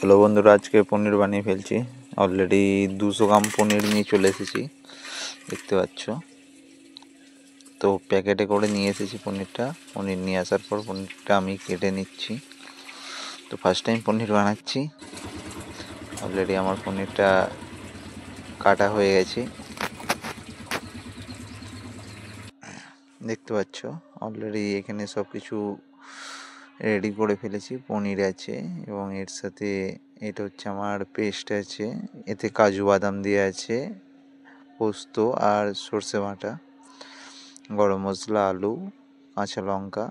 চলো বন্ধুরা, আজকে পনির বানিয়ে ফেলছি। অলরেডি 200 গ্রাম পনির নিয়ে চলে এসেছি, দেখতে পাচ্ছ। তো প্যাকেটে করে নিয়ে এসেছি পনির নিয়ে আসার পর পনিরটা আমি কেটে নিচ্ছি। তো ফার্স্ট টাইম পনির বানাচ্ছি। অলরেডি আমার পনিরটা কাটা হয়ে গেছে, দেখতে পাচ্ছ। অলরেডি এখানে সব কিছু রেডি করে ফেলেছি। পনির আছে এবং এর সাথে এটা হচ্ছে আমার পেস্ট আছে, এতে কাজু বাদাম দিয়ে আছে, পোস্ত আর সর্ষে বাটা, গরম মশলা, আলু, কাঁচা লঙ্কা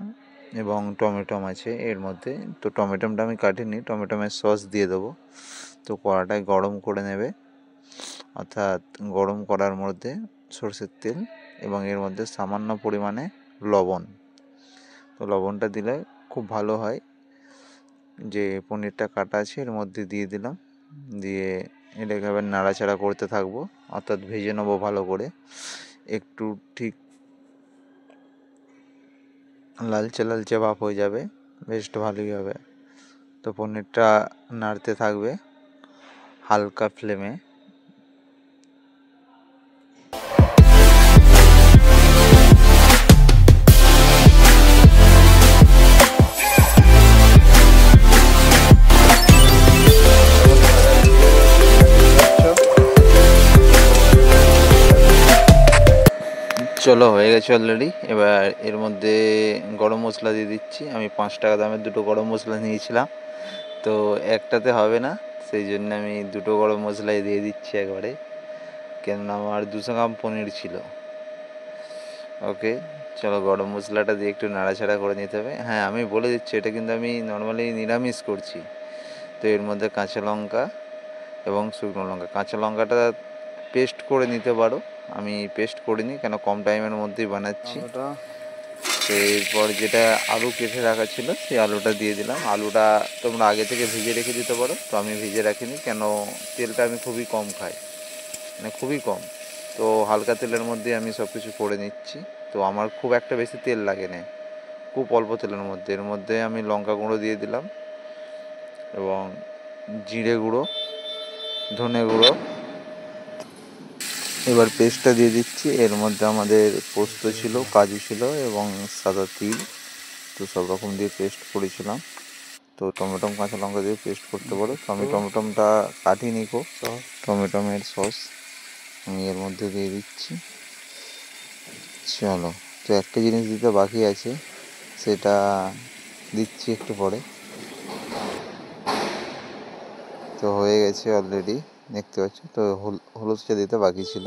এবং টমেটম আছে এর মধ্যে। তো টমেটমটা আমি কাটিনি, টমেটমের সস দিয়ে দেবো। তো কড়াটায় গরম করে নেবে, অর্থাৎ গরম করার মধ্যে সর্ষের তেল এবং এর মধ্যে সামান্য পরিমাণে লবণ। তো লবণটা দিলে খুব ভালো হয়। যে পনিরটা কাটা আছে এর মধ্যে দিয়ে দিলাম, দিয়ে এটাকে আবার নাড়াচাড়া করতে থাকবো, অর্থাৎ ভেজে নেবো ভালো করে। একটু ঠিক লালচে লালচে ভাব হয়ে যাবে, বেশ ভালোই হবে। তো পনিরটা নাড়তে থাকবে হালকা ফ্লেমে। চলো, হয়ে গেছে অলরেডি। এবার এর মধ্যে গরম মশলা দিয়ে দিচ্ছি। আমি 5 টাকা দামের দুটো গরম মশলা নিয়েছিলাম, তো একটাতে হবে না, সেই জন্য আমি দুটো গরম মশলাই দিয়ে দিচ্ছি একবারে, কেননা আমার 200 গ্রাম পনির ছিল। ওকে, চলো গরম মশলাটা দিয়ে একটু নাড়াচাড়া করে নিতে হবে। হ্যাঁ, আমি বলে দিচ্ছি, এটা কিন্তু আমি নর্মালি নিরামিষ করছি। তো এর মধ্যে কাঁচা লঙ্কা এবং শুকনো লঙ্কা, কাঁচা লঙ্কাটা পেস্ট করে নিতে পারো, আমি পেস্ট করিনি কেন কম টাইমের মধ্যেই বানাচ্ছি। তো এরপর যেটা আলু কেটে রাখা ছিল সেই আলুটা দিয়ে দিলাম। আলুটা তোমরা আগে থেকে ভিজে রেখে দিতে পারো, তো আমি ভিজে রাখিনি, কেন তেলটা আমি খুবই কম খাই, মানে খুবই কম। তো হালকা তেলের মধ্যে আমি সব কিছু করে নিচ্ছি। তো আমার খুব একটা বেশি তেল লাগে না, খুব অল্প তেলের মধ্যে। এর মধ্যে আমি লঙ্কা গুঁড়ো দিয়ে দিলাম এবং জিরে গুঁড়ো, ধনে গুঁড়ো। এবার পেস্টটা দিয়ে দিচ্ছি। এর মধ্যে আমাদের পোস্ত ছিল, কাজু ছিল এবং সাদা তিল, তো সব রকম দিয়ে পেস্ট করেছিলাম। তো টমেটম কাঁচা লঙ্কা দিয়ে পেস্ট করতে পারো। তো আমি টমেটমটা কাটিনি কো, টমেটমের সস আমি এর মধ্যে দিয়ে দিচ্ছি। চলো, তো একটা জিনিস দিতে বাকি আছে, সেটা দিচ্ছি একটু পরে। তো হয়ে গেছে অলরেডি, দেখতে পাচ্ছ। তো হলুদটা দিতে বাকি ছিল,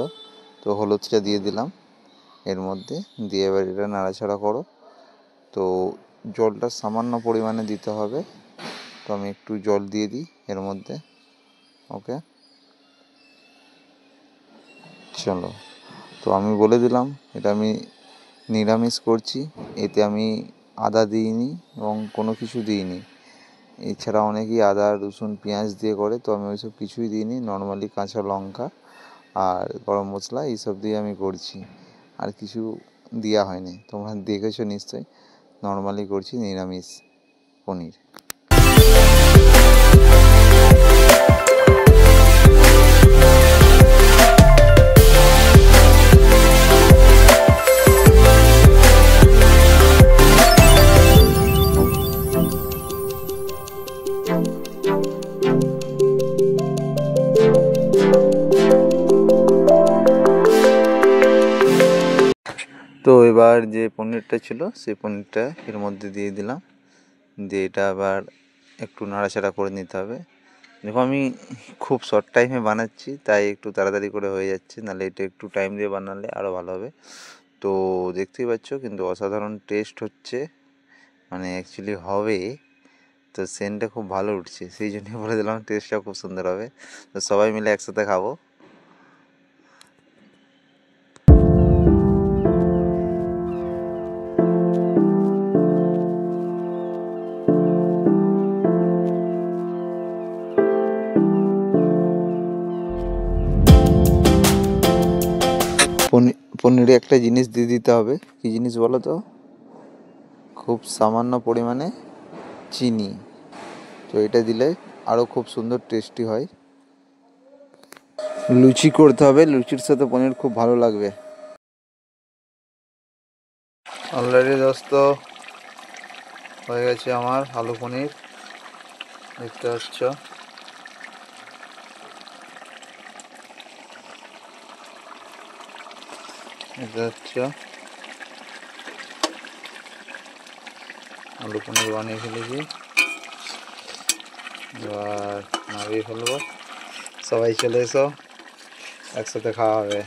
তো হলুদটা দিয়ে দিলাম এর মধ্যে। দিয়ে এবার এটা নাড়াচাড়া করো। তো জলটা সামান্য পরিমাণে দিতে হবে, তো আমি একটু জল দিয়ে দিই এর মধ্যে। ওকে, চলো। তো আমি বলে দিলাম এটা আমি নিরামিষ করছি, এতে আমি আদা দিইনি এবং কোনো কিছু দিইনি। এছাড়া অনেকেই আদা, রসুন, পেঁয়াজ দিয়ে করে, তো আমি ওইসব কিছুই দিইনি। নর্মালি কাঁচা লঙ্কা আর গরম মশলা এইসব দিয়ে আমি করছি, আর কিছু দেওয়া হয়নি। তোমরা দেখেছো নিশ্চয়ই, নর্মালি করছি নিরামিষ পনির। তো এবার যে পনিরটা ছিল সেই পনিরটা এর মধ্যে দিয়ে দিলাম, দিয়ে এটা আবার একটু নাড়াচাড়া করে নিতে হবে। দেখো, আমি খুব শর্ট টাইমে বানাচ্ছি, তাই একটু তাড়াতাড়ি করে হয়ে যাচ্ছে, নাহলে এটা একটু টাইম দিয়ে বানালে আরও ভালো হবে। তো দেখতেই পাচ্ছ, কিন্তু অসাধারণ টেস্ট হচ্ছে, মানে অ্যাকচুয়ালি হবে। তো সেন্টটা খুব ভালো উঠছে, সেই জন্যই বলে দিলাম টেস্টটা খুব সুন্দর হবে। তো সবাই মিলে একসাথে খাবো। পনিরে একটা জিনিস দিয়ে দিতে হবে, কী জিনিস বলো তো? খুব সামান্য পরিমাণে চিনি। তো এটা দিলে আরও খুব সুন্দর টেস্টি হয়। লুচি করতে হবে, লুচির সাথে পনির খুব ভালো লাগবে। অলরেডি দোস্ত হয়ে গেছে আমার আলু পনির, দেখতে পাচ্ছ। এটা হচ্ছে আলু পনির বানিয়ে ফেলেছি, এবার নামিয়ে ফেলবো। সবাই চলে এসো, একসাথে খাওয়া হবে।